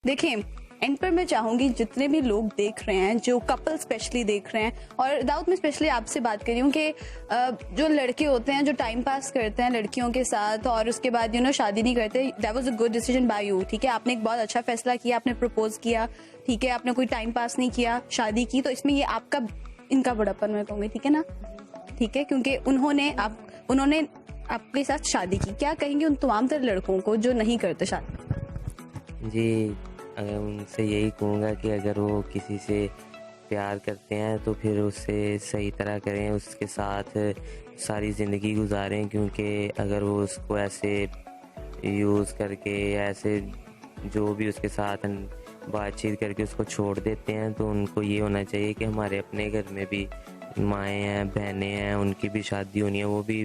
देखिए, एंड पर मैं चाहूंगी जितने भी लोग देख रहे हैं, जो कपल स्पेशली देख रहे हैं, और दाऊद मैं स्पेशली आपसे बात कर रही हूँ कि जो लड़के होते हैं जो टाइम पास करते हैं लड़कियों के साथ और उसके बाद शादी नहीं करते, that was a good decision by you. ठीक है, आपने एक बहुत अच्छा फैसला किया, आपने प्रपोज किया, ठीक है, आपने कोई टाइम पास नहीं किया, शादी की, तो इसमें ये आपका इनका बड़प्पन मैं कहूंगी, ठीक है ना, ठीक है, क्योंकि उन्होंने आपके साथ शादी की। क्या कहेंगे उन तमाम तरह लड़कों को जो नहीं करते शादी? जी, अगर उनसे यही कहूँगा कि अगर वो किसी से प्यार करते हैं तो फिर उससे सही तरह करें, उसके साथ सारी ज़िंदगी गुजारें, क्योंकि अगर वो उसको ऐसे यूज़ करके या ऐसे जो भी उसके साथ बातचीत करके उसको छोड़ देते हैं, तो उनको ये होना चाहिए कि हमारे अपने घर में भी माएँ हैं, बहनें हैं, उनकी भी शादी होनी है, वो भी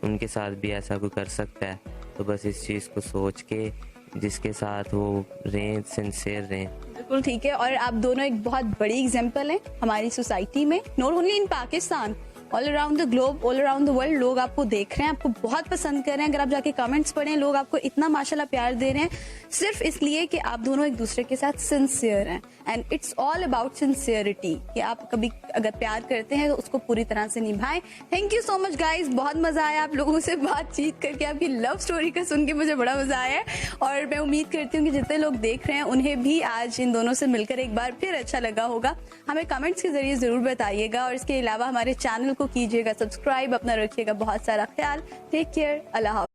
उनके साथ भी ऐसा कोई कर सकता है। तो बस इस चीज़ को सोच के जिसके साथ वो रहें, सिंसियर रहें। बिल्कुल ठीक है, और आप दोनों एक बहुत बड़ी एग्जाम्पल हैं हमारी सोसाइटी में, not only in Pakistan, all around the globe, all around the world. लोग आपको देख रहे हैं, आपको बहुत पसंद कर रहे हैं। अगर आप जाके कमेंट्स पढ़ें, लोग आपको इतना माशाल्लाह प्यार दे रहे हैं सिर्फ इसलिए कि आप दोनों एक दूसरे के साथ सिंसियर हैं। And it's all about sincerity, कि आप कभी अगर प्यार करते हैं तो उसको पूरी तरह से निभाएं। Thank you so much guys, बहुत मजा आया आप लोगों से बातचीत करके, आपकी लव स्टोरी का सुन के मुझे बड़ा मजा आया है, और मैं उम्मीद करती हूँ कि जितने लोग देख रहे हैं उन्हें भी आज इन दोनों से मिलकर एक बार फिर अच्छा लगा होगा। हमें कमेंट्स के जरिए जरूर बताइएगा, और इसके अलावा हमारे चैनल को कीजिएगा सब्सक्राइब। अपना रखिएगा बहुत सारा ख्याल। टेक केयर, अल्लाह हाफ़िज़।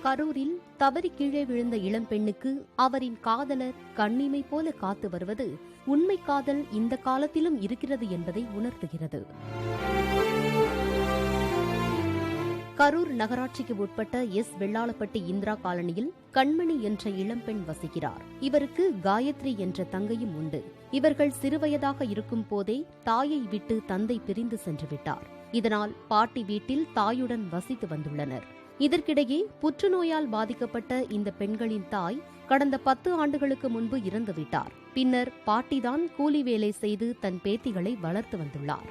கரூரில் தவறி கீழே விழுந்த இளம்பெண்ணுக்கு அவரின் காதலர் கண்ணிமை போல காத்து வருவது உண்மை காதல் இந்த காலத்திலும் இருக்கிறது என்பதை உணர்த்துகிறது. கரூர் நகராட்சிக்கு உட்பட்ட எஸ் வெள்ளாளப்பட்டி இந்திரா காலனியில் கண்மணி என்ற இளம்பெண் வசிக்கிறார். இவருக்கு காயத்ரி என்ற தங்கையும் உண்டு. இவர்கள் சிறுவயதாக இருக்கும் போதே தாயை விட்டு தந்தை பிரிந்து சென்று விட்டார். இதனால் பாட்டி வீட்டில் தாயுடன் வசித்து வந்துள்ளனர். இதற்கிடையே புற்றுநோயால் பாதிக்கப்பட்ட இந்த பெண்களின் தாய் கடந்த 10 ஆண்டுகளுக்கு முன்பு இறந்துவிட்டார். பின்னர் பாட்டிதான் கூலி வேலை செய்து தன் பேத்திகளை வளர்த்து வந்துள்ளார்.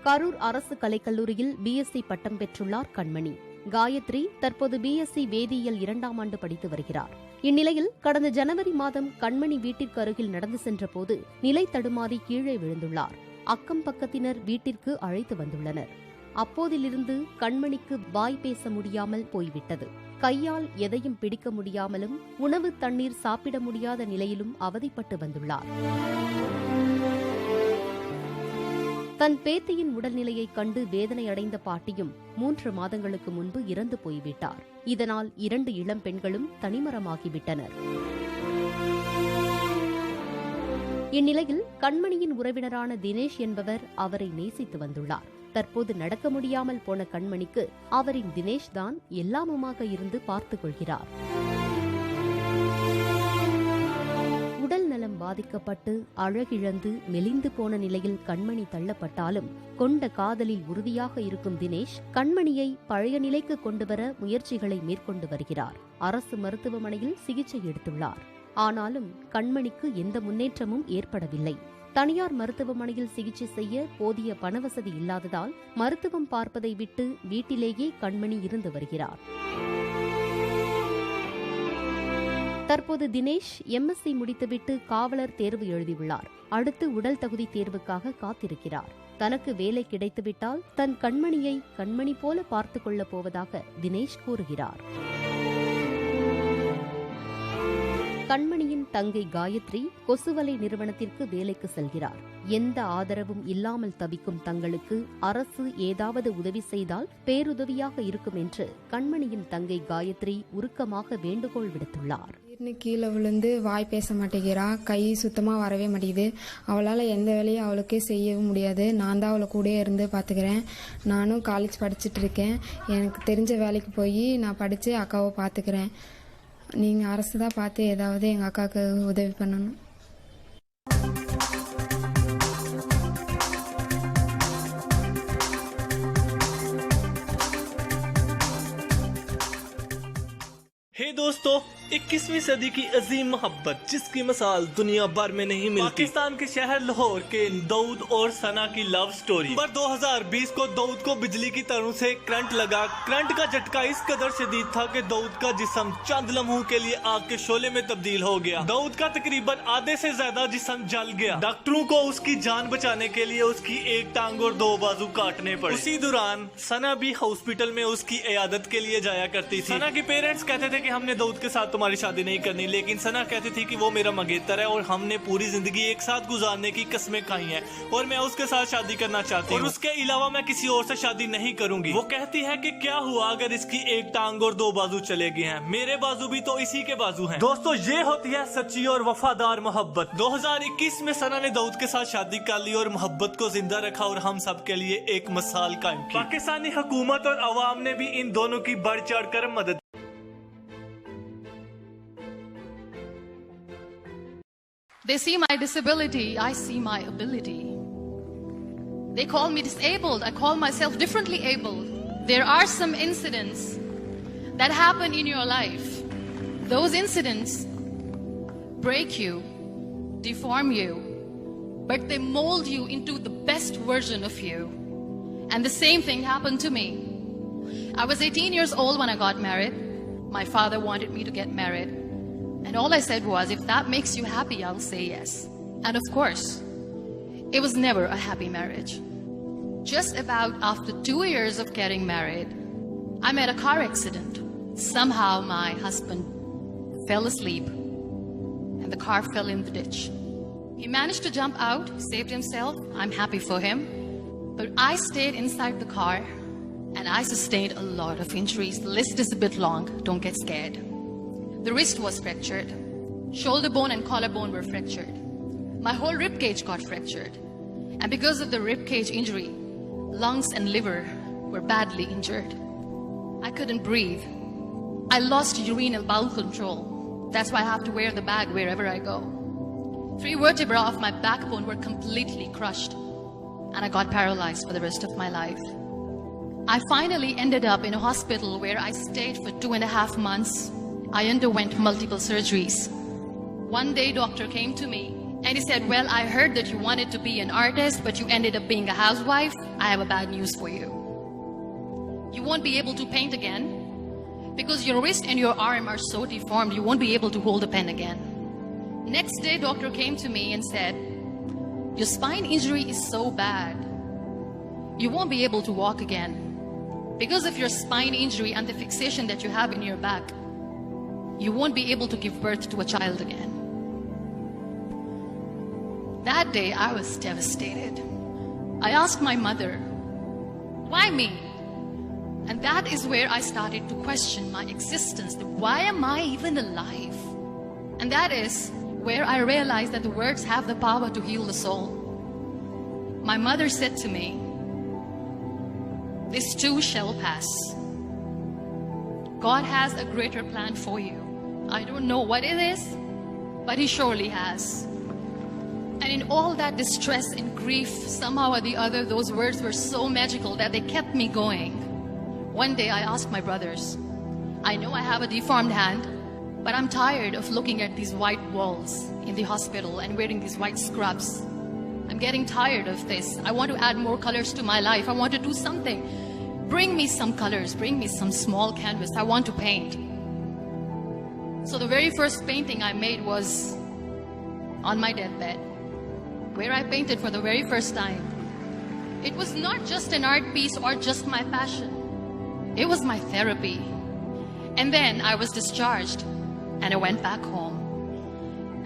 கரூர் அரசு கலைக்கல்லூரியில் பிஎஸ்சி பட்டம் பெற்றுள்ளார் கண்மணி. காயத்ரி தற்போது பிஎஸ்சி வேதியியல் 2ஆம் ஆண்டு படித்து வருகிறார். இந்நிலையில் கடந்த ஜனவரி மாதம் கண்மணி வீட்டிற்கு அருகில் நடந்து சென்றபோது நிலை தடுமாறி கீழே விழுந்துள்ளார். அக்கம் பக்கத்தினர் வீட்டிற்கு அழைத்து வந்துள்ளனர். அப்போதிலிருந்து கண்மணிக்கு வாய் பேச முடியாமல் போய்விட்டது. கையால் எதையும் பிடிக்க முடியாமலும் உணவு தண்ணீர் சாப்பிட முடியாத நிலையிலும் அவதிப்பட்டு வந்துள்ளார். தன் பேத்தியின் உடல்நிலையை கண்டு வேதனையடைந்த பாட்டியும் 3 மாதங்களுக்கு முன்பு இறந்து போய்விட்டார். இதனால் 2 இளம் பெண்களும் தனிமரமாகிவிட்டனர். இந்நிலையில் கண்மணியின் உறவினரான தினேஷ் என்பவர் அவரை நேசித்து வந்துள்ளார். தற்போது நடக்க முடியாமல் போன கண்மணிக்கு அவரின் தினேஷ் தான் எல்லாமுமாக இருந்து பார்த்துக் கொள்கிறார். உடல் நலம் பாதிக்கப்பட்டு அழகிழந்து மெலிந்து போன நிலையில் கண்மணி தள்ளப்பட்டாலும் கொண்ட காதலில் உறுதியாக இருக்கும் தினேஷ் கண்மணியை பழைய நிலைக்கு கொண்டுவர முயற்சிகளை மேற்கொண்டு வருகிறார். அரசு மருத்துவமனையில் சிகிச்சை எடுத்துள்ளார். ஆனாலும் கண்மணிக்கு எந்த முன்னேற்றமும் ஏற்படவில்லை. தனியார் மருத்துவமனையில் சிகிச்சை செய்ய போதிய பணவசதி இல்லாததால் மருத்துவம் பார்ப்பதை விட்டு வீட்டிலேயே கண்மணி இருந்து வருகிறார். தற்போது தினேஷ் எம்எஸ்சி முடித்துவிட்டு காவலர் தேர்வு எழுதியுள்ளார். அடுத்து உடல் தகுதி தேர்வுக்காக காத்திருக்கிறார். தனக்கு வேலை கிடைத்துவிட்டால் தன் கண்மணியை கண்மணி போல பார்த்துக் கொள்ளப் போவதாக தினேஷ் கூறுகிறார். கண்மணியின் தங்கை காயத்ரி கொசுவலை நிறுவனத்திற்கு வேலைக்கு செல்கிறார். எந்த ஆதரவும் இல்லாமல் தவிக்கும் தங்களுக்கு அரசு ஏதாவது உதவி செய்தால் பேருதவியாக இருக்கும் என்று கண்மணியின் தங்கை காயத்ரி உருக்கமாக வேண்டுகோள் விடுத்துள்ளார். கீழே விழுந்து வாய் பேச மாட்டேங்கிறா, கை சுத்தமாக வரவே மாட்டேங்குது. அவளால் எந்த வேலையும் அவளுக்கே செய்யவும் முடியாது. நான் தான் அவளை கூடயே இருந்து பார்த்துக்கிறேன். நானும் காலேஜ் படிச்சுட்டு இருக்கேன். எனக்கு தெரிஞ்ச வேலைக்கு போய் நான் படித்து அக்காவை பார்த்துக்கிறேன். நீங்கள் அரசு தான் பார்த்து ஏதாவது எங்கள் அக்காவுக்கு உதவி பண்ணணும். हे दोस्तों, 21वीं सदी की अजीम मोहब्बत जिसकी मिसाल दुनिया भर में नहीं मिलती। पाकिस्तान के शहर लाहौर के दाऊद और सना की लव स्टोरी। पर 2020 को दाऊद को बिजली की तारों से करंट लगा। करंट का झटका इस कदर शदीद था कि दाऊद का जिस्म चंद लम्हों के लिए आग के शोले में तब्दील हो गया। दाऊद का तकरीबन आधे से ज्यादा जिस्म जल गया। डॉक्टरों को उसकी जान बचाने के लिए उसकी एक टांग और 2 बाजू काटने पड़े। उसी दौरान सना भी हॉस्पिटल में उसकी इयादत के लिए जाया करती थी। सना के पेरेंट्स कहते थे कि हमने दाऊद के साथ तुम्हारी शादी नहीं करनी, लेकिन सना कहती थी कि वो मेरा मंगेतर है और हमने पूरी जिंदगी एक साथ गुजारने की कसमें खाई हैं और मैं उसके साथ शादी करना चाहती हूँ और उसके अलावा मैं किसी और से शादी नहीं करूंगी। वो कहती है कि क्या हुआ अगर इसकी एक टांग और 2 बाजू चले गए हैं, मेरे बाजू भी तो इसी के बाजू हैं। दोस्तों, ये होती है सच्ची और वफादार मोहब्बत। 2021 में सना ने दाऊद के साथ शादी कर ली और मोहब्बत को जिंदा रखा और हम सब के लिए एक मिसाल कायम की। पाकिस्तानी हुकूमत और अवाम ने भी इन दोनों की बढ़ चढ़ कर मदद। They see my disability, I see my ability. They call me disabled, I call myself differently abled. There are some incidents that happen in your life. Those incidents break you, deform you, but they mold you into the best version of you. And the same thing happened to me. I was 18 years old when I got married. My father wanted me to get married. And all I said was, if that makes you happy, I'll say yes. And of course, it was never a happy marriage. Just about after 2 years of getting married, I met a car accident. Somehow my husband fell asleep and the car fell in the ditch. He managed to jump out, saved himself. I'm happy for him. But I stayed inside the car and I sustained a lot of injuries. The list is a bit long, don't get scared. The wrist was fractured. Shoulder bone and collarbone were fractured. My whole rib cage got fractured. And because of the rib cage injury, lungs and liver were badly injured. I couldn't breathe. I lost urinary bowel control. That's why I have to wear the bag wherever I go. 3 vertebrae of my backbone were completely crushed. And I got paralyzed for the rest of my life. I finally ended up in a hospital where I stayed for 2.5 months. I underwent multiple surgeries. One day, doctor came to me and he said, well, I heard that you wanted to be an artist, but you ended up being a housewife. I have a bad news for you. You won't be able to paint again because your wrist and your arm are so deformed, you won't be able to hold a pen again. Next day, doctor came to me and said, your spine injury is so bad, you won't be able to walk again. Because of your spine injury and the fixation that you have in your back, you won't be able to give birth to a child again. That day, I was devastated. I asked my mother, why me? And that is where I started to question my existence. Why am I even alive? And that is where I realized that the words have the power to heal the soul. My mother said to me, this too shall pass. God has a greater plan for you. I don't know what it is, but He surely has. And in all that distress and grief, somehow or the other, those words were so magical that they kept me going. One day I asked my brothers, I know I have a deformed hand, but I'm tired of looking at these white walls in the hospital and wearing these white scrubs. I'm getting tired of this. I want to add more colors to my life. I want to do something. Bring me some colors, bring me some small canvas. I want to paint. So the very first painting I made was on my deathbed, where I painted for the very first time. It was not just an art piece or just my passion. It was my therapy. And then I was discharged and I went back home.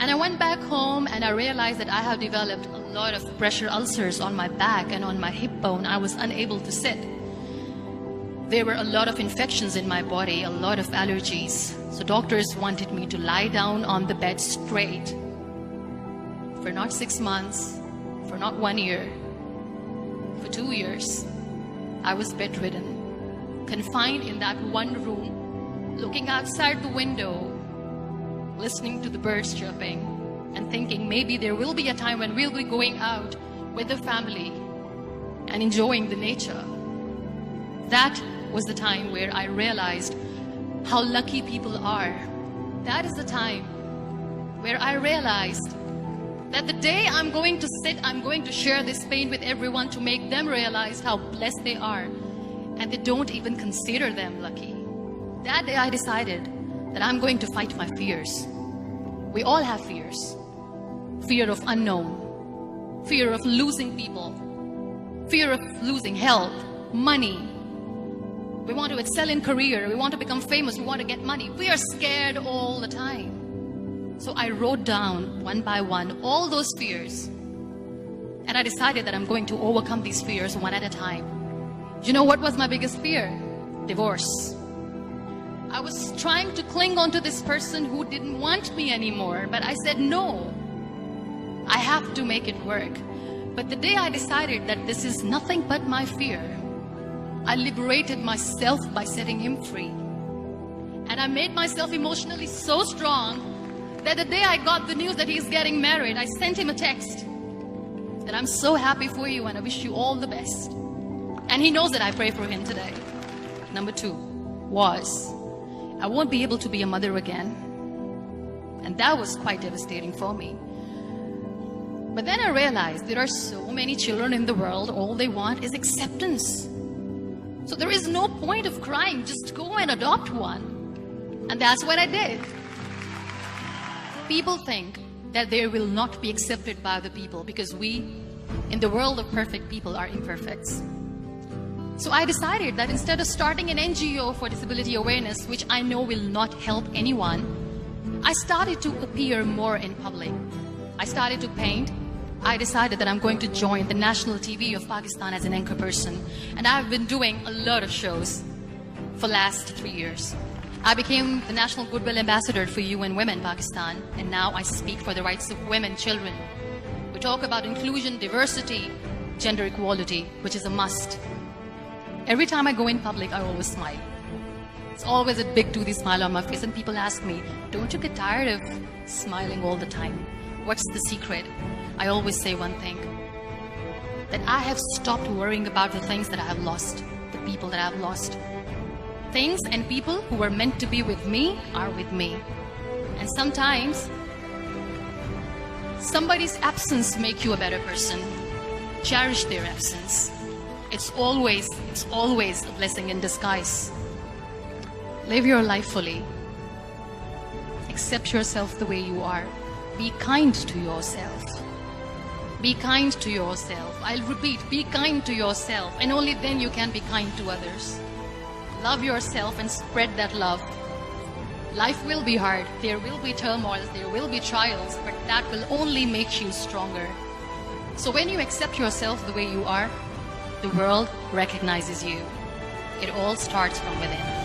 And I went back home and I realized that I have developed a lot of pressure ulcers on my back and on my hip bone. I was unable to sit. There were a lot of infections in my body, a lot of allergies. So doctors wanted me to lie down on the bed straight for not 6 months, for not 1 year, for 2 years. I was bedridden, confined in that one room, looking outside the window, listening to the birds chirping and thinking maybe there will be a time when we'll be going out with the family and enjoying the nature. That was the time where I realized how lucky people are. That is the time where I realized that the day I'm going to sit, I'm going to share this pain with everyone to make them realize how blessed they are, and they don't even consider them lucky. That day I decided that I'm going to fight my fears. We all have fears. Fear of unknown, fear of losing people, fear of losing health, money. We want to excel in career, we want to become famous, we want to get money. We are scared all the time. So I wrote down one by one all those fears, and I decided that I'm going to overcome these fears one at a time. You know what was my biggest fear? Divorce. I was trying to cling on to this person who didn't want me anymore, but I said no. I have to make it work. But the day I decided that this is nothing but my fear, I liberated myself by setting him free. And I made myself emotionally so strong that the day I got the news that he's getting married, I sent him a text that I'm so happy for you and I wish you all the best. And he knows that I pray for him today. Number 2 was, I won't be able to be a mother again. And that was quite devastating for me. But then I realized there are so many children in the world, all they want is acceptance. So there is no point of crying, just go and adopt one. And that's what I did. People think that they will not be accepted by the people because we, in the world of perfect people, are imperfects. So I decided that instead of starting an NGO for disability awareness, which I know will not help anyone, I started to appear more in public. I started to paint. I decided that I'm going to join the national TV of Pakistan as an anchor person. And I've been doing a lot of shows for the last 3 years. I became the National Goodwill Ambassador for UN Women Pakistan, and now I speak for the rights of women, children. We talk about inclusion, diversity, gender equality, which is a must. Every time I go in public, I always smile. It's always a big toothy smile on my face, and people ask me, don't you get tired of smiling all the time? What's the secret? I always say one thing, that I have stopped worrying about the things that I have lost, the people that I have lost. Things and people who were meant to be with me are with me. And sometimes somebody's absence makes you a better person. Cherish their absence. It's always a blessing in disguise. Live your life fully. Accept yourself the way you are. Be kind to yourself. Be kind to yourself. I'll repeat, be kind to yourself, and only then you can be kind to others. Love yourself and spread that love. Life will be hard. There will be turmoils, there will be trials, but that will only make you stronger. So when you accept yourself the way you are, the world recognizes you. It all starts from within.